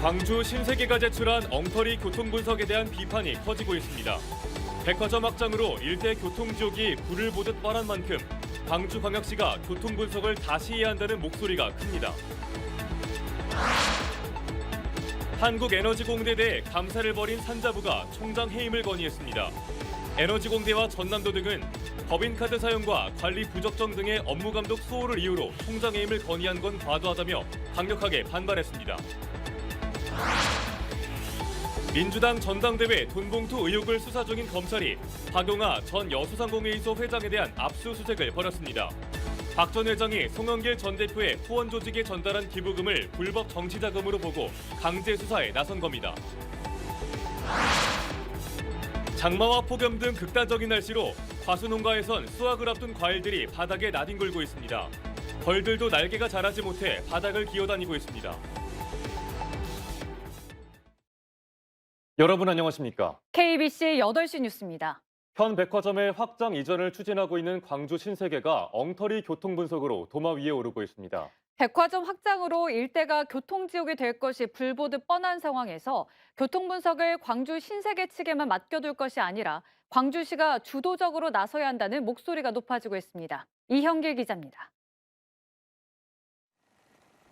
광주 신세계가 제출한 엉터리 교통분석에 대한 비판이 커지고 있습니다. 백화점 확장으로 일대 교통지옥이 불을 보듯 뻔한 만큼 광주광역시가 교통분석을 다시 해야 한다는 목소리가 큽니다. 한국에너지공대에 대해 감사를 벌인 산자부가 총장 해임을 건의했습니다. 에너지공대와 전남도 등은 법인카드 사용과 관리 부적정 등의 업무 감독 수호를 이유로 총장 해임을 건의한 건 과도하다며 강력하게 반발했습니다. 민주당 전당대회 돈봉투 의혹을 수사 중인 검찰이 박용하 전 여수상공회의소 회장에 대한 압수수색을 벌였습니다. 박 전 회장이 송영길 전 대표의 후원 조직에 전달한 기부금을 불법 정치자금으로 보고 강제 수사에 나선 겁니다. 장마와 폭염 등 극단적인 날씨로 과수농가에선 수확을 앞둔 과일들이 바닥에 나뒹굴고 있습니다. 벌들도 날개가 자라지 못해 바닥을 기어다니고 있습니다. 여러분 안녕하십니까? KBC 8시 뉴스입니다. 현 백화점의 확장 이전을 추진하고 있는 광주 신세계가 엉터리 교통분석으로 도마 위에 오르고 있습니다. 백화점 확장으로 일대가 교통지옥이 될 것이 불보듯 뻔한 상황에서 교통분석을 광주 신세계 측에만 맡겨둘 것이 아니라 광주시가 주도적으로 나서야 한다는 목소리가 높아지고 있습니다. 이형길 기자입니다.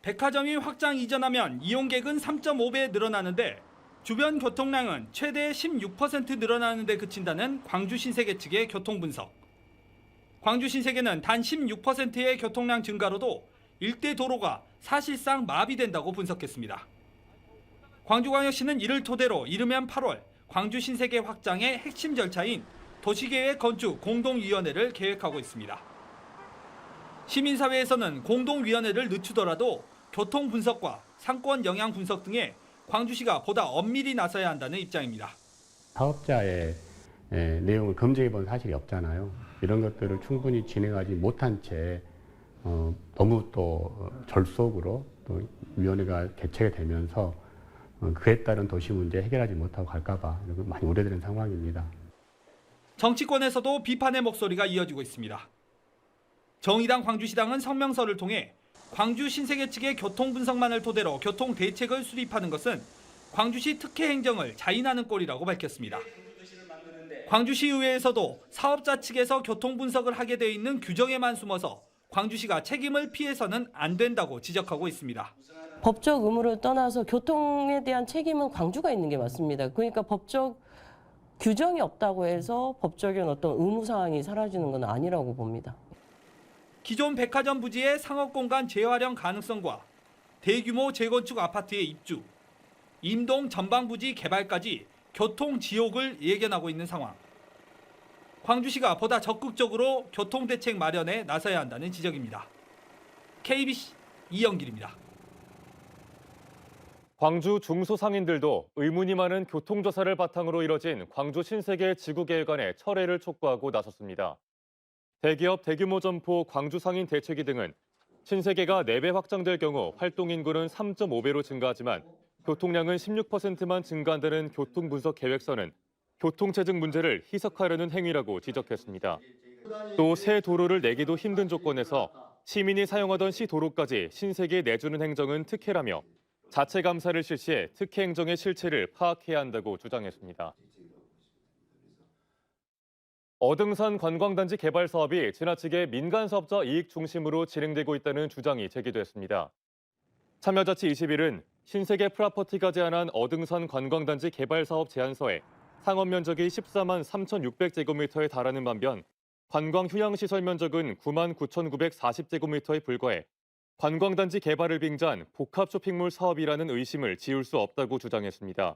백화점이 확장 이전하면 이용객은 3.5배 늘어나는데 주변 교통량은 최대 16% 늘어나는 데 그친다는 광주 신세계 측의 교통분석. 광주 신세계는 단 16%의 교통량 증가로도 일대 도로가 사실상 마비된다고 분석했습니다. 광주광역시는 이를 토대로 이르면 8월 광주 신세계 확장의 핵심 절차인 도시계획 건축 공동위원회를 계획하고 있습니다. 시민사회에서는 공동위원회를 늦추더라도 교통분석과 상권 영향 분석 등에 광주시가 보다 엄밀히 나서야 한다는 입장입니다. 사업자의 내용을 검증해 본 사실이 없잖아요. 이런 것들을 충분히 진행하지 못한 채 너무 또 절속으로 또 위원회가 개최가 되면서 그에 따른 도시 문제 해결하지 못하고 갈까 봐 많이 우려되는 상황입니다. 정치권에서도 비판의 목소리가 이어지고 있습니다. 정의당 광주시당은 성명서를 통해 광주 신세계 측의 교통분석만을 토대로 교통대책을 수립하는 것은 광주시 특혜 행정을 자인하는 꼴이라고 밝혔습니다. 광주시의회에서도 사업자 측에서 교통분석을 하게 돼 있는 규정에만 숨어서 광주시가 책임을 피해서는 안 된다고 지적하고 있습니다. 법적 의무를 떠나서 교통에 대한 책임은 광주가 있는 게 맞습니다. 그러니까 법적 규정이 없다고 해서 법적인 어떤 의무 사항이 사라지는 건 아니라고 봅니다. 기존 백화점 부지의 상업공간 재활용 가능성과 대규모 재건축 아파트의 입주, 임동 전방부지 개발까지 교통지옥을 예견하고 있는 상황. 광주시가 보다 적극적으로 교통대책 마련에 나서야 한다는 지적입니다. KBC 이영길입니다. 광주 중소상인들도 의문이 많은 교통조사를 바탕으로 이뤄진 광주 신세계 지구계획안의 철회를 촉구하고 나섰습니다. 대기업 대규모 점포 광주 상인 대책위 등은 신세계가 4배 확장될 경우 활동 인구는 3.5배로 증가하지만 교통량은 16%만 증가한다는 교통분석 계획서는 교통체증 문제를 희석하려는 행위라고 지적했습니다. 또 새 도로를 내기도 힘든 조건에서 시민이 사용하던 시 도로까지 신세계에 내주는 행정은 특혜라며 자체 감사를 실시해 특혜 행정의 실체를 파악해야 한다고 주장했습니다. 어등산 관광단지 개발 사업이 지나치게 민간 사업자 이익 중심으로 진행되고 있다는 주장이 제기됐습니다. 참여자치 20일은 신세계 프라퍼티가 제안한 어등산 관광단지 개발 사업 제안서에 상업 면적이 14만 3,600제곱미터에 달하는 반면 관광 휴양시설 면적은 9만 9,940제곱미터에 불과해 관광단지 개발을 빙자한 복합 쇼핑몰 사업이라는 의심을 지울 수 없다고 주장했습니다.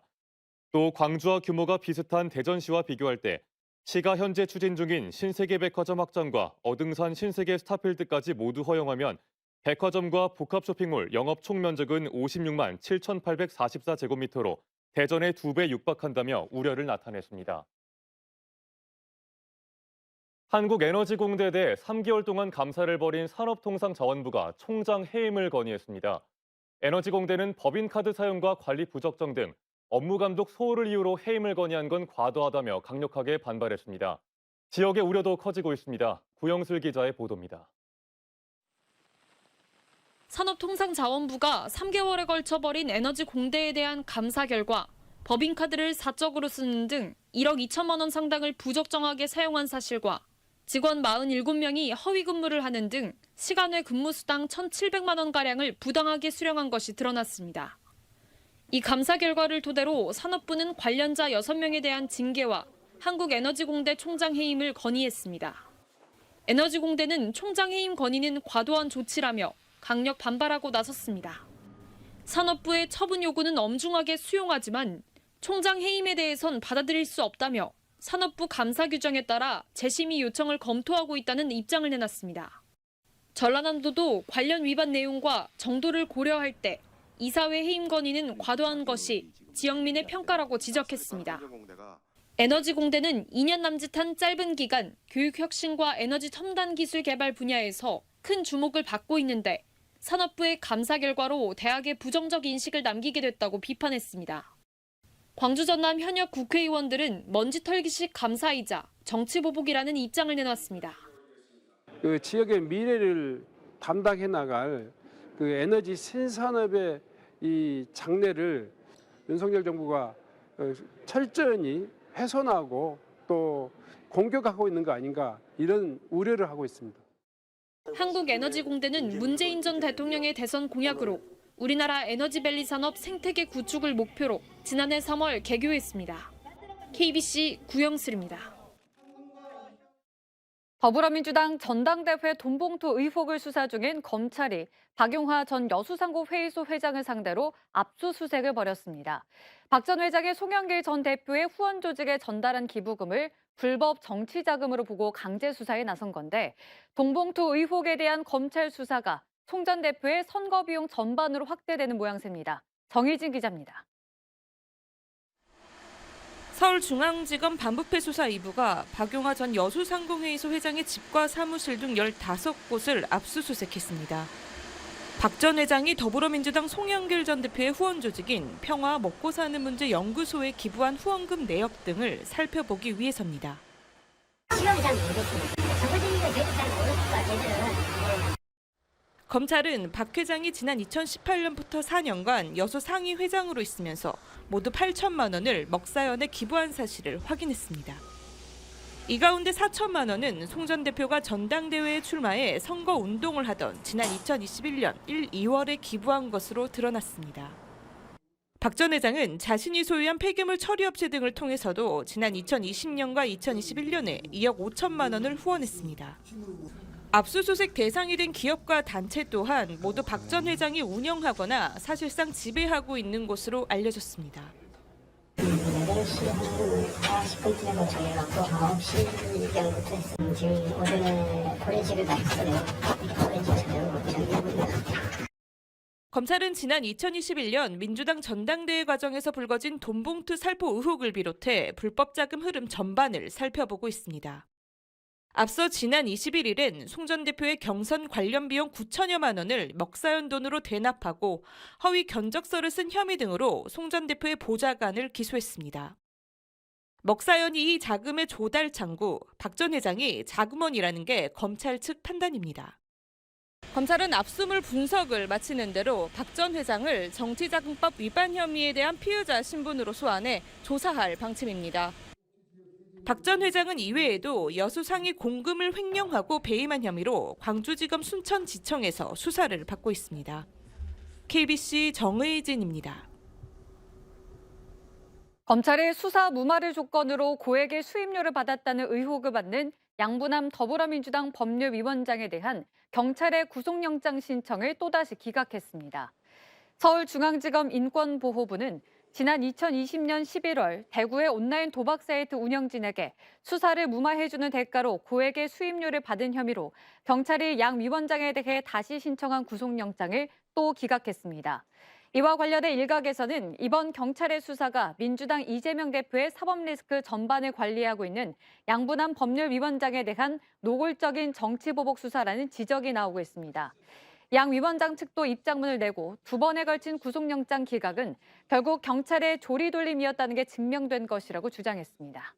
또 광주와 규모가 비슷한 대전시와 비교할 때 시가 현재 추진 중인 신세계 백화점 확장과 어등산 신세계 스타필드까지 모두 허용하면 백화점과 복합 쇼핑몰 영업 총 면적은 56만 7,844제곱미터로 대전의 2배 육박한다며 우려를 나타냈습니다. 한국에너지공대에 대해 3개월 동안 감사를 벌인 산업통상자원부가 총장 해임을 건의했습니다. 에너지공대는 법인카드 사용과 관리 부적정 등 업무 감독 소홀을 이유로 해임을 건의한 건 과도하다며 강력하게 반발했습니다. 지역의 우려도 커지고 있습니다. 구영슬 기자의 보도입니다. 산업통상자원부가 3개월에 걸쳐 벌인 에너지 공대에 대한 감사 결과 법인카드를 사적으로 쓰는 등 1억 2천만 원 상당을 부적정하게 사용한 사실과 직원 47명이 허위 근무를 하는 등 시간 외 근무 수당 1,700만 원가량을 부당하게 수령한 것이 드러났습니다. 이 감사 결과를 토대로 산업부는 관련자 6명에 대한 징계와 한국에너지공대 총장 해임을 건의했습니다. 에너지공대는 총장 해임 건의는 과도한 조치라며 강력 반발하고 나섰습니다. 산업부의 처분 요구는 엄중하게 수용하지만 총장 해임에 대해선 받아들일 수 없다며 산업부 감사 규정에 따라 재심의 요청을 검토하고 있다는 입장을 내놨습니다. 전라남도도 관련 위반 내용과 정도를 고려할 때 이사회 해임 건의는 과도한 것이 지역민의 평가라고 지적했습니다. 에너지공대는 2년 남짓한 짧은 기간 교육 혁신과 에너지 첨단 기술 개발 분야에서 큰 주목을 받고 있는데 산업부의 감사 결과로 대학의 부정적 인식을 남기게 됐다고 비판했습니다. 광주 전남 현역 국회의원들은 먼지 털기식 감사이자 정치 보복이라는 입장을 내놨습니다. 그 지역의 미래를 담당해 나갈 그 에너지 신산업의 이 장래를 윤석열 정부가 철저히 훼손하고 또 공격하고 있는 거 아닌가 이런 우려를 하고 있습니다. 한국에너지공대는 문재인 전 대통령의 대선 공약으로 우리나라 에너지밸리 산업 생태계 구축을 목표로 지난해 3월 개교했습니다. KBC 구영슬입니다. 더불어민주당 전당대회 돈봉투 의혹을 수사 중인 검찰이 박용화 전 여수상고 회의소 회장을 상대로 압수수색을 벌였습니다. 박 전 회장이 송영길 전 대표의 후원 조직에 전달한 기부금을 불법 정치자금으로 보고 강제 수사에 나선 건데 돈봉투 의혹에 대한 검찰 수사가 송 전 대표의 선거 비용 전반으로 확대되는 모양새입니다. 정희진 기자입니다. 서울중앙지검 반부패 수사 2부가 박용화 전 여수상공회의소 회장의 집과 사무실 등 15곳을 압수수색했습니다. 박 전 회장이 더불어민주당 송영길 전 대표의 후원 조직인 평화 먹고 사는 문제 연구소에 기부한 후원금 내역 등을 살펴보기 위해서입니다. 시간이 잘 모르겠습니다. 정보진이가 되게 잘 모르니까 제대로. 검찰은 박 회장이 지난 2018년부터 4년간 여수 상위 회장으로 있으면서 모두 8천만 원을 먹사연에 기부한 사실을 확인했습니다. 이 가운데 4천만 원은 송 전 대표가 전당대회에 출마해 선거 운동을 하던 지난 2021년 1, 2월에 기부한 것으로 드러났습니다. 박 전 회장은 자신이 소유한 폐기물 처리업체 등을 통해서도 지난 2020년과 2021년에 2억 5천만 원을 후원했습니다. 압수수색 대상이 된 기업과 단체 또한 모두 박 전 회장이 운영하거나 사실상 지배하고 있는 곳으로 알려졌습니다. 8시 한 40분쯤에 저희가 9시경부터 했어요. 지금 오전에 포렌식을 다 했어요. 포렌식 촬영을 정리하고 있습니다. 검찰은 지난 2021년 민주당 전당대회 과정에서 불거진 돈봉투 살포 의혹을 비롯해 불법 자금 흐름 전반을 살펴보고 있습니다. 앞서 지난 21일엔 송 전 대표의 경선 관련 비용 9천여만 원을 먹사연 돈으로 대납하고 허위 견적서를 쓴 혐의 등으로 송 전 대표의 보좌관을 기소했습니다. 먹사연이 이 자금의 조달 창구, 박 전 회장이 자금원이라는 게 검찰 측 판단입니다. 검찰은 압수물 분석을 마치는 대로 박 전 회장을 정치자금법 위반 혐의에 대한 피의자 신분으로 소환해 조사할 방침입니다. 박 전 회장은 이외에도 여수 상위 공금을 횡령하고 배임한 혐의로 광주지검 순천지청에서 수사를 받고 있습니다. KBC 정의진입니다. 검찰이 수사 무마를 조건으로 고액의 수임료를 받았다는 의혹을 받는 양부남 더불어민주당 법률위원장에 대한 경찰의 구속영장 신청을 또다시 기각했습니다. 서울중앙지검 인권보호부는 지난 2020년 11월 대구의 온라인 도박 사이트 운영진에게 수사를 무마해주는 대가로 고액의 수임료를 받은 혐의로 경찰이 양 위원장에 대해 다시 신청한 구속영장을 또 기각했습니다. 이와 관련해 일각에서는 이번 경찰의 수사가 민주당 이재명 대표의 사법리스크 전반을 관리하고 있는 양부남 법률위원장에 대한 노골적인 정치보복 수사라는 지적이 나오고 있습니다. 양 위원장 측도 입장문을 내고 2번에 걸친 구속영장 기각은 결국 경찰의 조리돌림이었다는 게 증명된 것이라고 주장했습니다.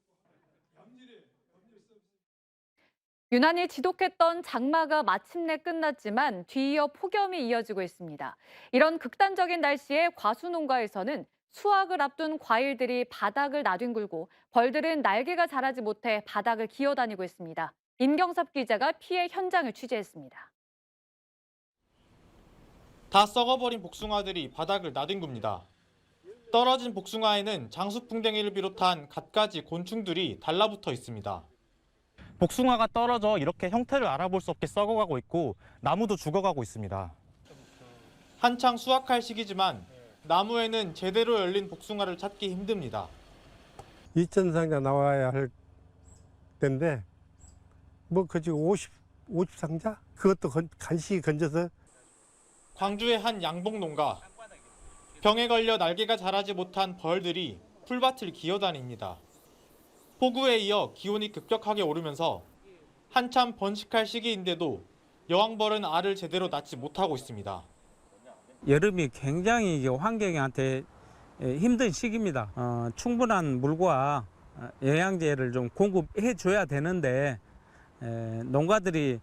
유난히 지독했던 장마가 마침내 끝났지만 뒤이어 폭염이 이어지고 있습니다. 이런 극단적인 날씨에 과수농가에서는 수확을 앞둔 과일들이 바닥을 나뒹굴고 벌들은 날개가 자라지 못해 바닥을 기어다니고 있습니다. 임경섭 기자가 피해 현장을 취재했습니다. 다 썩어버린 복숭아들이 바닥을 나뒹굽니다. 떨어진 복숭아에는 장수풍뎅이를 비롯한 갖가지 곤충들이 달라붙어 있습니다. 복숭아가 떨어져 이렇게 형태를 알아볼 수 없게 썩어가고 있고 나무도 죽어가고 있습니다. 한창 수확할 시기지만 나무에는 제대로 열린 복숭아를 찾기 힘듭니다. 2,000상자 나와야 할 텐데 뭐 그 지금 50상자? 그것도 간신히 건져서. 광주의 한 양봉 농가. 병에 걸려 날개가 자라지 못한 벌들이 풀밭을 기어다닙니다. 폭우에 이어 기온이 급격하게 오르면서 한참 번식할 시기인데도 여왕벌은 알을 제대로 낳지 못하고 있습니다. 여름이 굉장히 환경한테 힘든 시기입니다. 충분한 물과 영양제를 좀 공급해 줘야 되는데 농가들이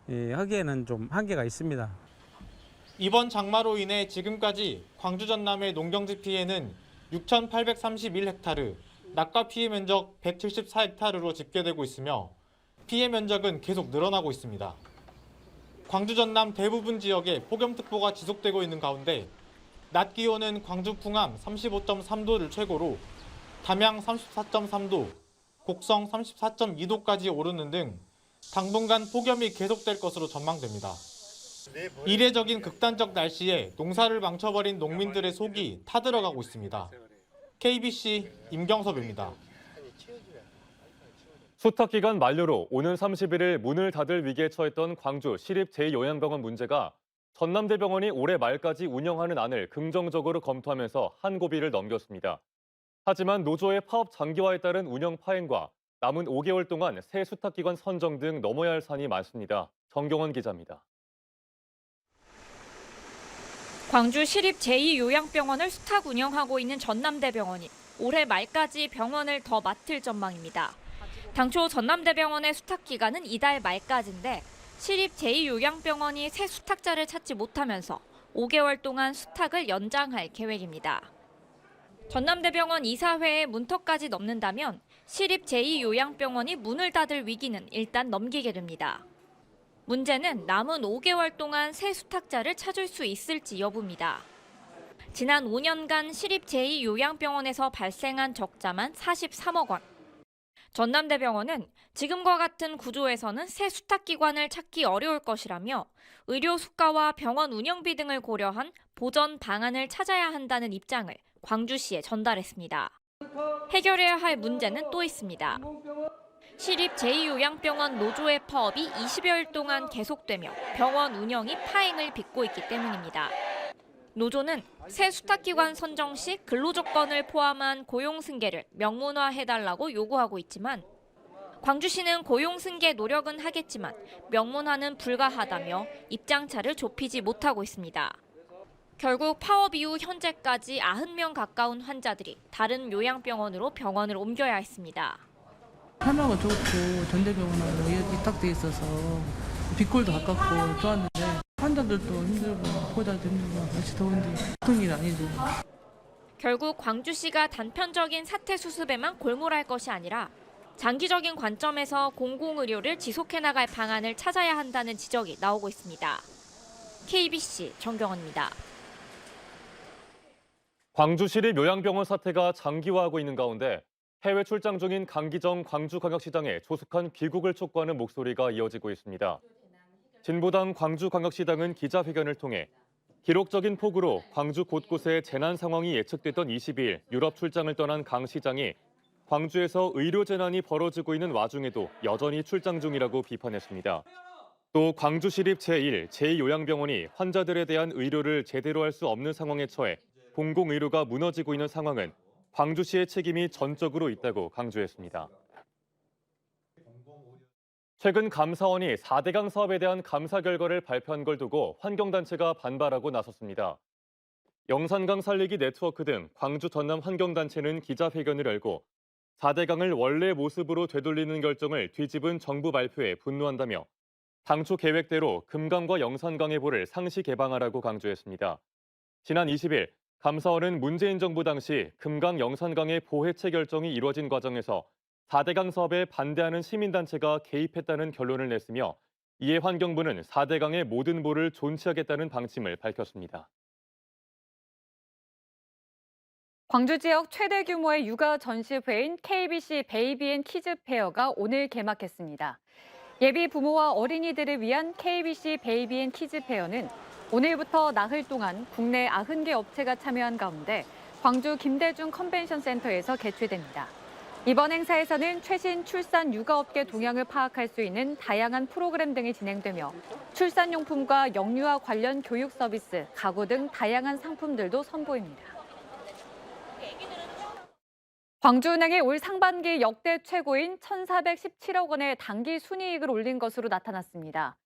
하기에는 좀 한계가 있습니다. 이번 장마로 인해 지금까지 광주 전남의 농경지 피해는 6,831헥타르, 낙과 피해 면적 174헥타르로 집계되고 있으며 피해 면적은 계속 늘어나고 있습니다. 광주 전남 대부분 지역에 폭염특보가 지속되고 있는 가운데 낮 기온은 광주 풍암 35.3도를 최고로 담양 34.3도, 곡성 34.2도까지 오르는 등 당분간 폭염이 계속될 것으로 전망됩니다. 이례적인 극단적 날씨에 농사를 망쳐버린 농민들의 속이 타들어가고 있습니다. KBC 임경섭입니다. 수탁 기간 만료로 오는 31일 문을 닫을 위기에 처했던 광주 시립 제2요양병원 문제가 전남대병원이 올해 말까지 운영하는 안을 긍정적으로 검토하면서 한 고비를 넘겼습니다. 하지만 노조의 파업 장기화에 따른 운영 파행과 남은 5개월 동안 새 수탁 기관 선정 등 넘어야 할 산이 많습니다. 정경원 기자입니다. 광주 시립 제2요양병원을 수탁 운영하고 있는 전남대병원이 올해 말까지 병원을 더 맡을 전망입니다. 당초 전남대병원의 수탁 기간은 이달 말까지인데 시립 제2요양병원이 새 수탁자를 찾지 못하면서 5개월 동안 수탁을 연장할 계획입니다. 전남대병원 이사회의 문턱까지 넘는다면 시립 제2요양병원이 문을 닫을 위기는 일단 넘기게 됩니다. 문제는 남은 5개월 동안 새 수탁자를 찾을 수 있을지 여부입니다. 지난 5년간 시립 제2요양병원에서 발생한 적자만 43억 원. 전남대병원은 지금과 같은 구조에서는 새 수탁기관을 찾기 어려울 것이라며 의료 수가와 병원 운영비 등을 고려한 보전 방안을 찾아야 한다는 입장을 광주시에 전달했습니다. 해결해야 할 문제는 또 있습니다. 시립 제2요양병원 노조의 파업이 20여일 동안 계속되며 병원 운영이 파행을 빚고 있기 때문입니다. 노조는 새 수탁기관 선정 시 근로조건을 포함한 고용승계를 명문화해달라고 요구하고 있지만 광주시는 고용승계 노력은 하겠지만 명문화는 불가하다며 입장차를 좁히지 못하고 있습니다. 결국 파업 이후 현재까지 90명 가까운 환자들이 다른 요양병원으로 병원을 옮겨야 했습니다. 편하고 좋고 전대병원하고 위탁돼 있어서 빅골도 가깝고 좋았는데 환자들도 힘들고 보호자도 힘들고 날씨 더운데 보통 일 아니죠. 결국 광주시가 단편적인 사태 수습에만 골몰할 것이 아니라 장기적인 관점에서 공공의료를 지속해 나갈 방안을 찾아야 한다는 지적이 나오고 있습니다. KBC 정경원입니다. 광주시립 요양병원 사태가 장기화하고 있는 가운데 해외 출장 중인 강기정 광주광역시장에 조속한 귀국을 촉구하는 목소리가 이어지고 있습니다. 진보당 광주광역시당은 기자회견을 통해 기록적인 폭우로 광주 곳곳에 재난 상황이 예측됐던 22일 유럽 출장을 떠난 강 시장이 광주에서 의료 재난이 벌어지고 있는 와중에도 여전히 출장 중이라고 비판했습니다. 또 광주시립 제1, 제2요양병원이 환자들에 대한 의료를 제대로 할 수 없는 상황에 처해 공공의료가 무너지고 있는 상황은 광주시의 책임이 전적으로 있다고 강조했습니다. 최근 감사원이 4대강 사업에 대한 감사 결과를 발표한 걸 두고 환경단체가 반발하고 나섰습니다. 영산강 살리기 네트워크 등 광주 전남 환경단체는 기자회견을 열고 4대강을 원래 모습으로 되돌리는 결정을 뒤집은 정부 발표에 분노한다며 당초 계획대로 금강과 영산강의 보를 상시 개방하라고 강조했습니다. 지난 20일 감사원은 문재인 정부 당시 금강 영산강의 보 해체 결정이 이뤄진 과정에서 4대강 사업에 반대하는 시민단체가 개입했다는 결론을 냈으며 이에 환경부는 4대강의 모든 보를 존치하겠다는 방침을 밝혔습니다. 광주 지역 최대 규모의 육아 전시회인 KBC 베이비 앤 키즈 페어가 오늘 개막했습니다. 예비 부모와 어린이들을 위한 KBC 베이비 앤 키즈 페어는 오늘부터 나흘 동안 국내 90개 업체가 참여한 가운데 광주 김대중 컨벤션 센터에서 개최됩니다. 이번 행사에서는 최신 출산 육아업계 동향을 파악할 수 있는 다양한 프로그램 등이 진행되며 출산용품과 영유아 관련 교육 서비스, 가구 등 다양한 상품들도 선보입니다. 광주은행이 올 상반기 역대 최고인 1,417억 원의 당기 순이익을 올린 것으로 나타났습니다.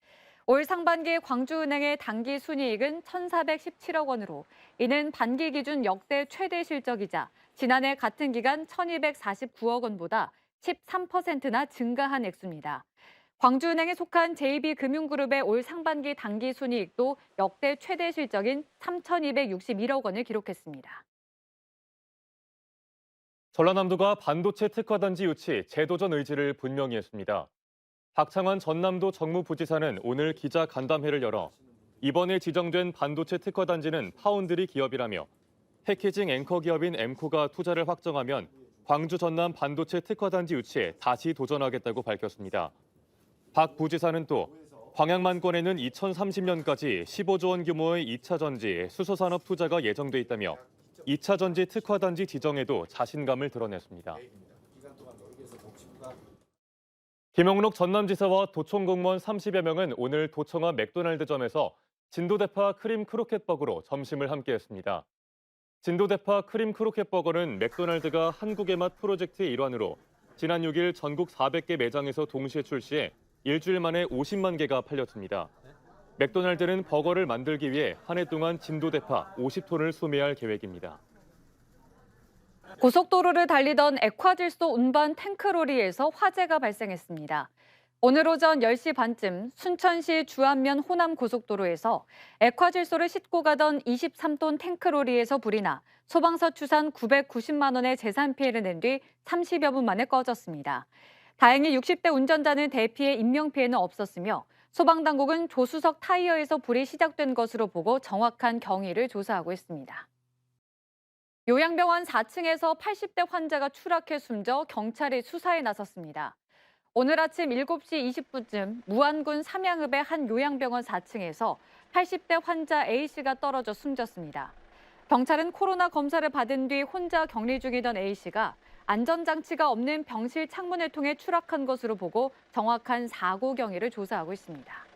올 상반기 광주은행의 당기 순이익은 1,417억 원으로 이는 반기 기준 역대 최대 실적이자 지난해 같은 기간 1,249억 원보다 13%나 증가한 액수입니다. 광주은행에 속한 JB금융그룹의 올 상반기 당기 순이익도 역대 최대 실적인 3,261억 원을 기록했습니다. 전라남도가 반도체 특화단지 유치 재도전 의지를 분명히 했습니다. 박창환 전남도 정무부지사는 오늘 기자 간담회를 열어 이번에 지정된 반도체 특화단지는 파운드리 기업이라며 패키징 앵커 기업인 엠코가 투자를 확정하면 광주 전남 반도체 특화단지 유치에 다시 도전하겠다고 밝혔습니다. 박 부지사는 또 광양만권에는 2030년까지 15조 원 규모의 2차 전지 수소산업 투자가 예정돼 있다며 2차 전지 특화단지 지정에도 자신감을 드러냈습니다. 김영록 전남지사와 도청 공무원 30여 명은 오늘 도청 앞 맥도날드점에서 진도대파 크림 크로켓버거로 점심을 함께했습니다. 진도대파 크림 크로켓버거는 맥도날드가 한국의 맛 프로젝트의 일환으로 지난 6일 전국 400개 매장에서 동시에 출시해 일주일 만에 50만 개가 팔렸습니다. 맥도날드는 버거를 만들기 위해 한 해 동안 진도대파 50톤을 수매할 계획입니다. 고속도로를 달리던 액화질소 운반 탱크로리에서 화재가 발생했습니다. 오늘 오전 10시 반쯤 순천시 주안면 호남고속도로에서 액화질소를 싣고 가던 23톤 탱크로리에서 불이 나 소방서 추산 990만 원의 재산 피해를 낸 뒤 30여 분 만에 꺼졌습니다. 다행히 60대 운전자는 대피해 인명피해는 없었으며 소방당국은 조수석 타이어에서 불이 시작된 것으로 보고 정확한 경위를 조사하고 있습니다. 요양병원 4층에서 80대 환자가 추락해 숨져 경찰이 수사에 나섰습니다. 오늘 아침 7시 20분쯤 무안군 삼양읍의 한 요양병원 4층에서 80대 환자 A씨가 떨어져 숨졌습니다. 경찰은 코로나 검사를 받은 뒤 혼자 격리 중이던 A씨가 안전장치가 없는 병실 창문을 통해 추락한 것으로 보고 정확한 사고 경위를 조사하고 있습니다.